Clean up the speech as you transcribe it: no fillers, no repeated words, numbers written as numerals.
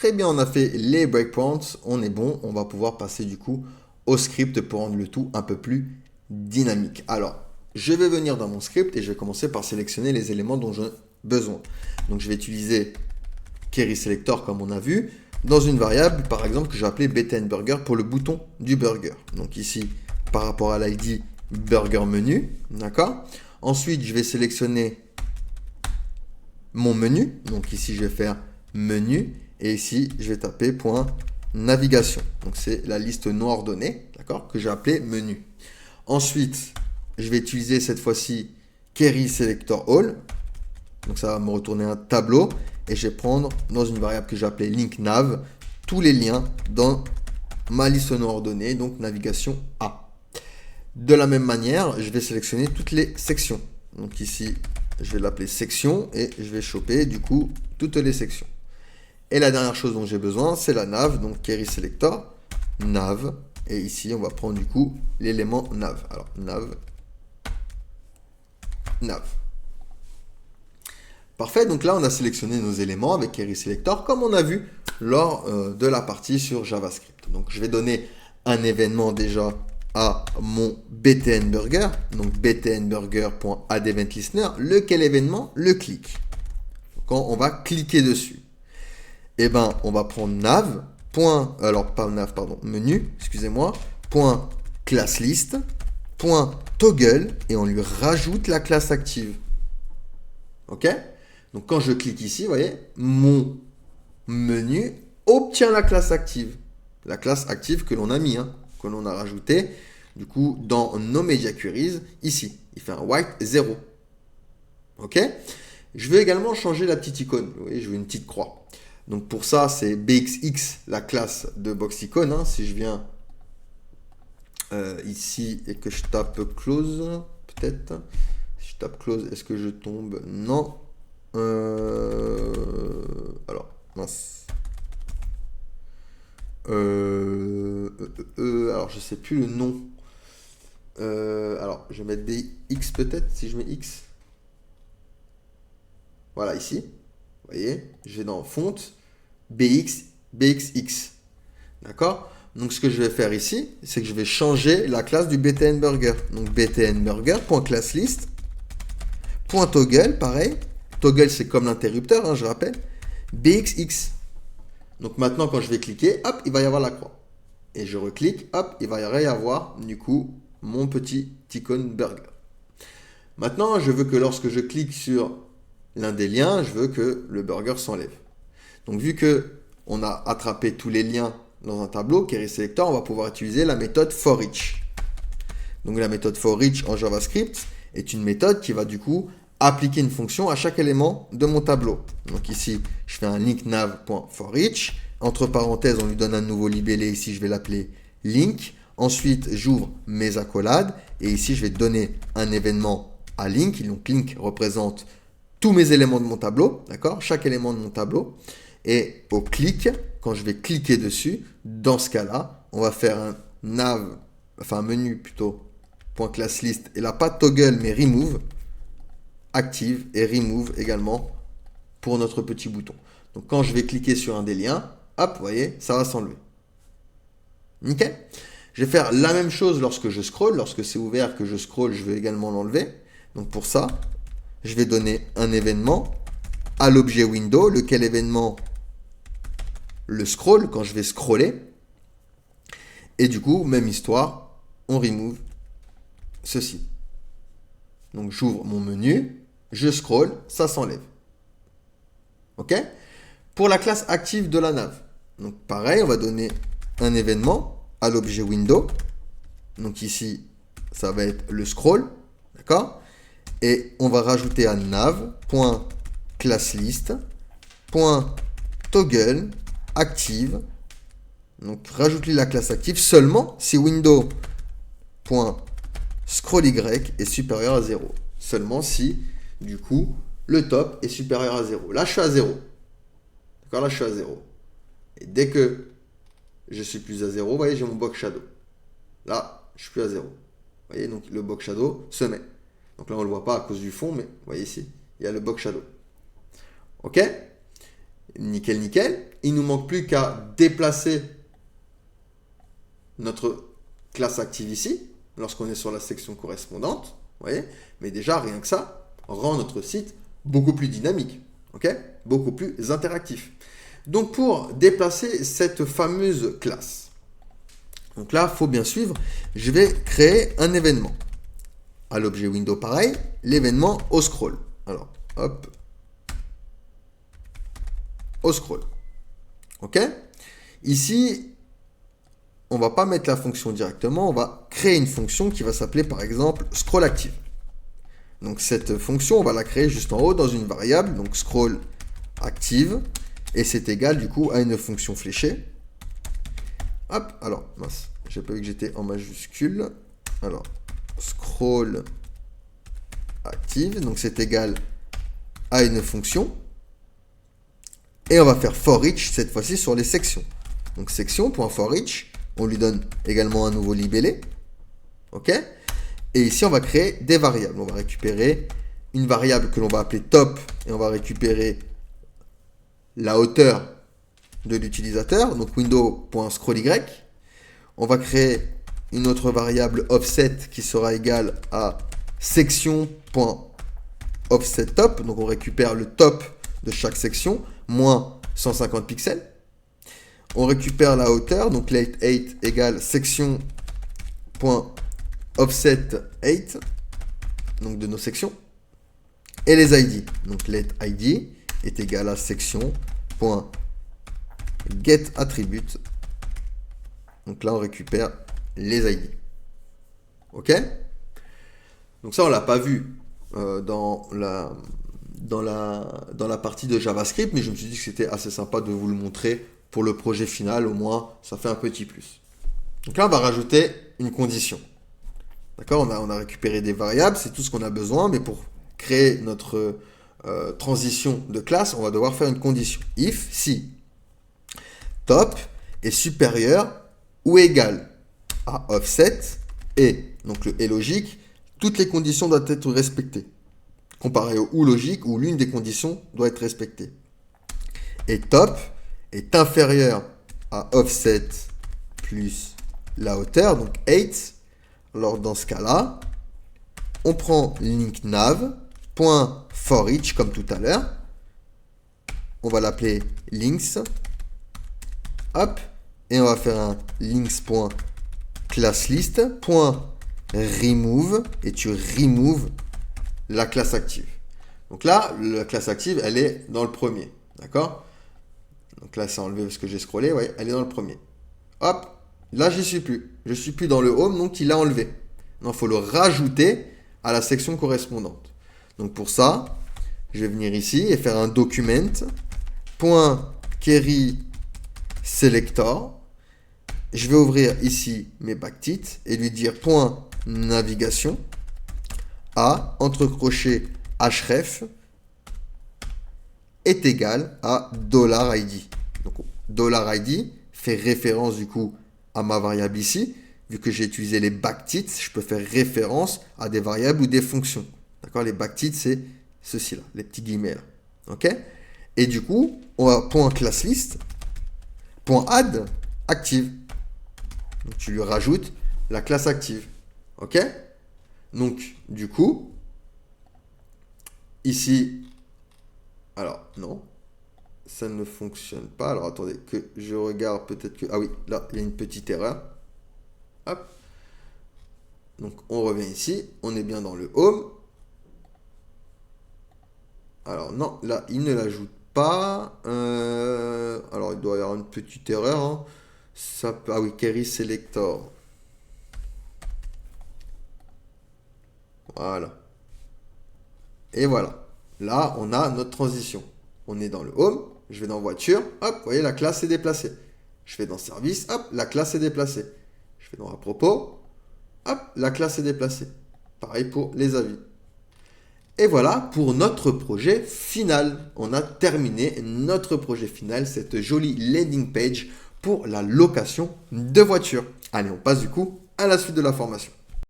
très bien, on a fait les breakpoints, on est bon, on va pouvoir passer du coup au script pour rendre le tout un peu plus dynamique. Alors, je vais venir dans mon script et je vais commencer par sélectionner les éléments dont j'ai besoin. Donc, je vais utiliser querySelector comme on a vu, dans une variable, par exemple, que je vais appeler btnburger pour le bouton du burger. Donc ici, par rapport à l'ID burger menu, d'accord. Ensuite, je vais sélectionner mon menu. Donc ici, je vais faire menu. Et ici, je vais taper point navigation. Donc c'est la liste non ordonnée, d'accord, que j'ai appelée menu. Ensuite, je vais utiliser cette fois-ci querySelectorAll. Donc ça va me retourner un tableau. Et je vais prendre dans une variable que j'ai appelée linkNav tous les liens dans ma liste non ordonnée, donc navigation A. De la même manière, je vais sélectionner toutes les sections. Donc ici, je vais l'appeler section et je vais choper du coup toutes les sections. Et la dernière chose dont j'ai besoin, c'est la nav, donc querySelector, nav. Et ici, on va prendre du coup l'élément nav. Alors, nav. Parfait, donc là, on a sélectionné nos éléments avec querySelector, comme on a vu lors de la partie sur JavaScript. Donc, je vais donner un événement déjà à mon btnburger, donc btnburger.addEventListener, lequel événement? Le clic. Quand on va cliquer dessus, eh ben, on va prendre nav, menu, excusez-moi, point classList, point toggle, et on lui rajoute la classe active. Ok? Donc quand je clique ici, vous voyez, mon menu obtient la classe active. La classe active que l'on a mis, que l'on a rajouté, du coup, dans nos media queries, ici. Il fait un white 0. Ok? Je vais également changer la petite icône. Vous voyez, je veux une petite croix. Donc pour ça, c'est bxx, la classe de boxicon. Si je viens ici et que je tape close, peut-être. Si je tape close, est-ce que je tombe? Non. Alors, mince. Alors, je sais plus le nom. Alors, je vais mettre BX peut-être, si je mets X. Voilà, ici. Vous voyez, je vais dans font, BXX. D'accord? Donc, ce que je vais faire ici, c'est que je vais changer la classe du btnburger. Donc, btnburger.classList, .toggle, pareil. Toggle, c'est comme l'interrupteur, je rappelle. BXX. Donc maintenant, quand je vais cliquer, hop, il va y avoir la croix. Et je reclique, hop, il va y avoir, du coup, mon petit icône burger. Maintenant, je veux que lorsque je clique sur l'un des liens, je veux que le burger s'enlève. Donc vu que on a attrapé tous les liens dans un tableau, querySelector, on va pouvoir utiliser la méthode forEach. Donc la méthode forEach en JavaScript est une méthode qui va du coup appliquer une fonction à chaque élément de mon tableau. Donc ici, je fais un linkNav.forEach. Entre parenthèses, on lui donne un nouveau libellé. Ici, je vais l'appeler link. Ensuite, j'ouvre mes accolades. Et ici, je vais donner un événement à link. Donc link représente tous mes éléments de mon tableau. D'accord? Chaque élément de mon tableau. Et au clic, quand je vais cliquer dessus, dans ce cas-là, on va faire un menu plutôt, .classList. Et là, pas toggle, mais remove. Active et remove également pour notre petit bouton. Donc quand je vais cliquer sur un des liens, hop, vous voyez, ça va s'enlever. Nickel. Je vais faire la même chose lorsque je scroll. Lorsque c'est ouvert que je scroll, je vais également l'enlever. Donc pour ça, je vais donner un événement à l'objet window, lequel événement le scroll quand je vais scroller. Et du coup, même histoire, on remove ceci. Donc j'ouvre mon menu, je scroll, ça s'enlève. Ok? Pour la classe active de la nav. Donc pareil, on va donner un événement à l'objet window. Donc ici, ça va être le scroll. D'accord? Et on va rajouter un nav.classList, .toggle active. Donc rajoute-lui la classe active seulement si window.scrollY est supérieur à 0. Seulement si, du coup, le top est supérieur à 0. Là, je suis à 0. D'accord? Là, je suis à 0. Et dès que je suis plus à 0, vous voyez, j'ai mon box shadow. Là, je suis plus à 0. Vous voyez, donc le box shadow se met. Donc là, on ne le voit pas à cause du fond, mais vous voyez ici, il y a le box shadow. OK? Nickel, nickel. Il nous manque plus qu'à déplacer notre classe active ici, lorsqu'on est sur la section correspondante. Vous voyez? Mais déjà, rien que ça rend notre site beaucoup plus dynamique, ok? Beaucoup plus interactif. Donc, pour déplacer cette fameuse classe, donc là, il faut bien suivre, je vais créer un événement. À l'objet window, pareil, l'événement au scroll. Alors, hop, au scroll. Ok? Ici, on ne va pas mettre la fonction directement, on va créer une fonction qui va s'appeler par exemple scroll active. Donc cette fonction, on va la créer juste en haut dans une variable, donc scroll active, et c'est égal du coup à une fonction fléchée. Hop, alors, mince, j'ai pas vu que j'étais en majuscule. Alors, scroll active, donc c'est égal à une fonction. Et on va faire for each cette fois-ci sur les sections. Donc section.for each, on lui donne également un nouveau libellé. Ok? Et ici, on va créer des variables. On va récupérer une variable que l'on va appeler top et on va récupérer la hauteur de l'utilisateur, donc window.scrollY. On va créer une autre variable offset qui sera égale à section.offsetTop. Donc on récupère le top de chaque section, moins 150 pixels. On récupère la hauteur, donc let 8 égale section.offset8, donc de nos sections. Et les ID, donc let ID est égal à section.getAttribute. Donc là, on récupère les ID. Ok? Donc ça, on ne l'a pas vu dans la partie de JavaScript, mais je me suis dit que c'était assez sympa de vous le montrer pour le projet final. Au moins, ça fait un petit plus. Donc là, on va rajouter une condition. D'accord? On a récupéré des variables, c'est tout ce qu'on a besoin, mais pour créer notre transition de classe, on va devoir faire une condition. If, si top est supérieur ou égal à offset et, donc le est logique, toutes les conditions doivent être respectées. Comparé au ou logique où l'une des conditions doit être respectée. Et top est inférieur à offset plus la hauteur, donc 8. Alors dans ce cas-là, on prend link nav.forEach comme tout à l'heure. On va l'appeler links. Hop. Et on va faire un links.classlist.remove et tu remove la classe active. Donc là, la classe active, elle est dans le premier. D'accord? Donc là, c'est enlevé parce que j'ai scrollé. Ouais, elle est dans le premier. Hop. Là, j'y suis plus. Je suis plus dans le home, donc il l'a enlevé. Non, il faut le rajouter à la section correspondante. Donc pour ça, je vais venir ici et faire un document.querySelector. Je vais ouvrir ici mes backtits et lui dire .navigation à entre crochets href est égal à $id. Donc $id fait référence du coup à ma variable ici. Vu que j'ai utilisé les backtits, je peux faire référence à des variables ou des fonctions. D'accord? Les backtits, c'est ceci là, les petits guillemets là. Ok? Et du coup, on va .classlist, .add active. Donc tu lui rajoutes la classe active. Ok? Donc, du coup, ici, alors non, ça ne fonctionne pas. Alors attendez, que je regarde peut-être que... Ah oui, là, il y a une petite erreur. Hop. Donc, on revient ici. On est bien dans le home. Alors non, là, il ne l'ajoute pas. Alors, il doit y avoir une petite erreur. Hein. Ça peut... Ah oui, query selector. Voilà. Et voilà. Là, on a notre transition. On est dans le home. Je vais dans voiture. Hop, vous voyez, la classe est déplacée. Je vais dans service. Hop, la classe est déplacée. Je vais dans à propos. Hop, la classe est déplacée. Pareil pour les avis. Et voilà pour notre projet final. On a terminé notre projet final, cette jolie landing page pour la location de voitures. Allez, on passe du coup à la suite de la formation.